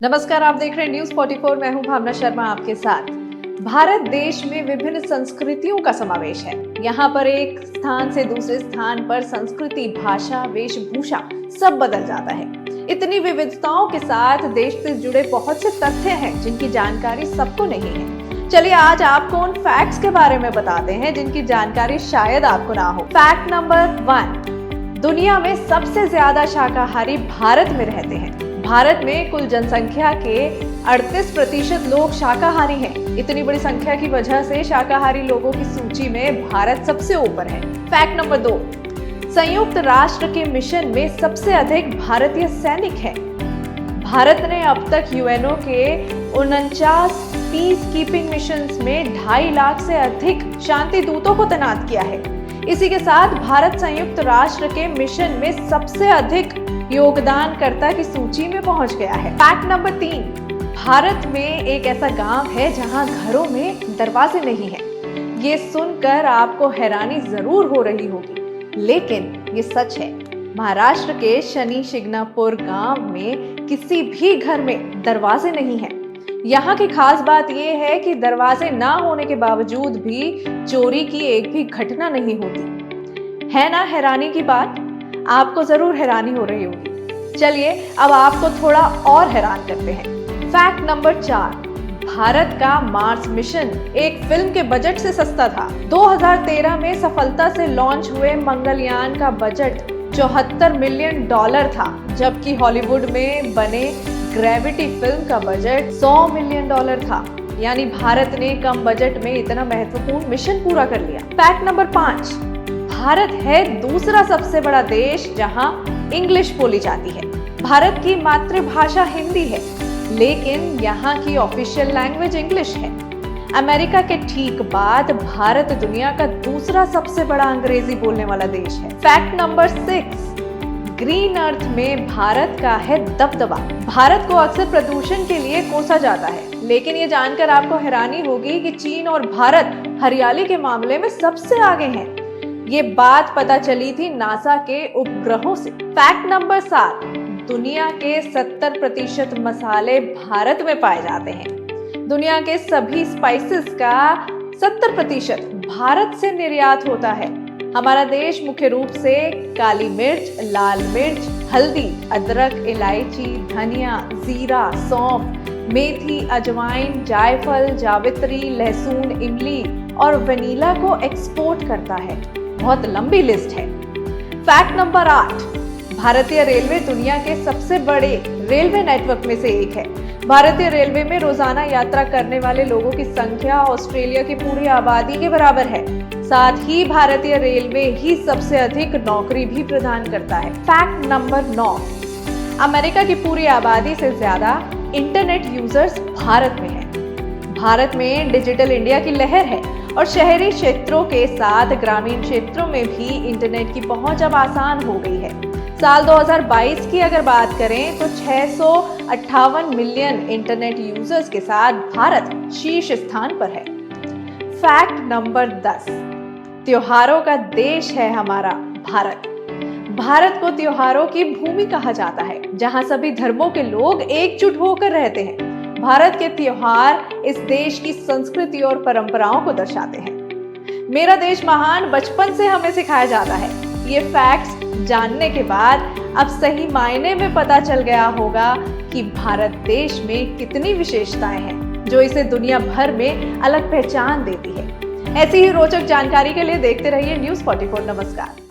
नमस्कार, आप देख रहे हैं न्यूज 44। मैं हूं भावना शर्मा आपके साथ। भारत देश में विभिन्न संस्कृतियों का समावेश है। यहाँ पर एक स्थान से दूसरे स्थान पर संस्कृति, भाषा, वेशभूषा सब बदल जाता है। इतनी विविधताओं के साथ देश से जुड़े बहुत से तथ्य हैं जिनकी जानकारी सबको नहीं है। चलिए आज आपको उन फैक्ट्स के बारे में बताते हैं जिनकी जानकारी शायद आपको ना हो। फैक्ट नंबर 1, दुनिया में सबसे ज्यादा शाकाहारी भारत में रहते हैं। भारत में कुल जनसंख्या के 38% लोग शाकाहारी हैं। इतनी बड़ी संख्या की वजह से शाकाहारी लोगों की सूची में भारत सबसे ऊपर है। फैक्ट नंबर 2, संयुक्त राष्ट्र के मिशन में सबसे अधिक भारतीय सैनिक हैं। भारत ने अब तक यूएनओ के 49 पीस कीपिंग मिशंस में 2.5 लाख से अधिक शांति दूतों को तैनात किया है। इसी के साथ भारत संयुक्त राष्ट्र के मिशन में सबसे अधिक योगदानकर्ता की सूची में पहुंच गया है। फैक्ट नंबर 3, भारत में एक ऐसा गांव है जहां घरों में दरवाजे नहीं हैं। ये सुनकर आपको हैरानी जरूर हो रही होगी, लेकिन ये सच है। महाराष्ट्र के शनि शिंगणापुर गांव में किसी भी घर में दरवाजे नहीं हैं। यहाँ की खास बात यह है कि दरवाजे ना होने के बावजूद भी चोरी की एक भी घटना नहीं होती। है ना हैरानी की बात? आपको जरूर हैरानी हो रही होगी। चलिए अब आपको थोड़ा और हैरान करते हैं। फैक्ट नंबर 4, भारत का मार्स मिशन एक फिल्म के बजट से सस्ता था। 2013 में सफलता से लॉन्च हुए मंगलयान का बजट $74 मिलियन था, जबकि हॉलीवुड में बने ग्रेविटी फिल्म का बजट $100 मिलियन था। यानी भारत ने कम बजट में इतना महत्वपूर्ण मिशन पूरा कर लिया। फैक्ट नंबर 5, भारत है दूसरा सबसे बड़ा देश जहां इंग्लिश बोली जाती है। भारत की मातृभाषा हिंदी है, लेकिन यहाँ की ऑफिशियल लैंग्वेज इंग्लिश है। अमेरिका के ठीक बाद भारत दुनिया का दूसरा सबसे बड़ा अंग्रेजी बोलने वाला देश है। फैक्ट नंबर 6, ग्रीन अर्थ में भारत का है दबदबा। भारत को अक्सर प्रदूषण के लिए कोसा जाता है, लेकिन ये जानकर आपको हैरानी होगी कि चीन और भारत हरियाली के मामले में सबसे आगे हैं। ये बात पता चली थी नासा के उपग्रहों से। फैक्ट नंबर 7, दुनिया के 70% मसाले भारत में पाए जाते हैं। दुनिया के सभी स्पाइसेस का 70% भारत से निर्यात होता है। हमारा देश मुख्य रूप से काली मिर्च, लाल मिर्च, हल्दी, अदरक, इलायची, धनिया, जीरा, सौंफ, मेथी, अजवाइन, जायफल, जावित्री, लहसुन, इमली और वनीला को एक्सपोर्ट करता है। बहुत लंबी लिस्ट है। फैक्ट नंबर 8, भारतीय रेलवे दुनिया के सबसे बड़े रेलवे नेटवर्क में से एक है। भारतीय रेलवे में रोजाना यात्रा करने वाले लोगों की संख्या ऑस्ट्रेलिया की पूरी आबादी के बराबर है। साथ ही भारतीय रेलवे ही सबसे अधिक नौकरी भी प्रदान करता है। फैक्ट नंबर 9, अमेरिका की पूरी आबादी से ज्यादा इंटरनेट यूजर्स भारत में है। भारत में डिजिटल इंडिया की लहर है और शहरी क्षेत्रों के साथ ग्रामीण क्षेत्रों में भी इंटरनेट की पहुंच अब आसान हो गई है। साल 2022 की अगर बात करें तो 658 मिलियन इंटरनेट यूजर्स के साथ भारत शीर्ष स्थान पर है। फैक्ट नंबर 10, त्योहारों का देश है हमारा भारत। भारत को त्योहारों की भूमि कहा जाता है, जहां सभी धर्मों के लोग एकजुट होकर रहते हैं। भारत के त्योहार इस देश की संस्कृति और परंपराओं को दर्शाते हैं। मेरा देश महान बचपन से हमें सिखाया जाता है। ये फैक्ट्स जानने के बाद अब सही मायने में पता चल गया होगा कि भारत देश में कितनी विशेषताएं हैं जो इसे दुनिया भर में अलग पहचान देती है। ऐसी ही रोचक जानकारी के लिए देखते रहिए न्यूज 44। नमस्कार।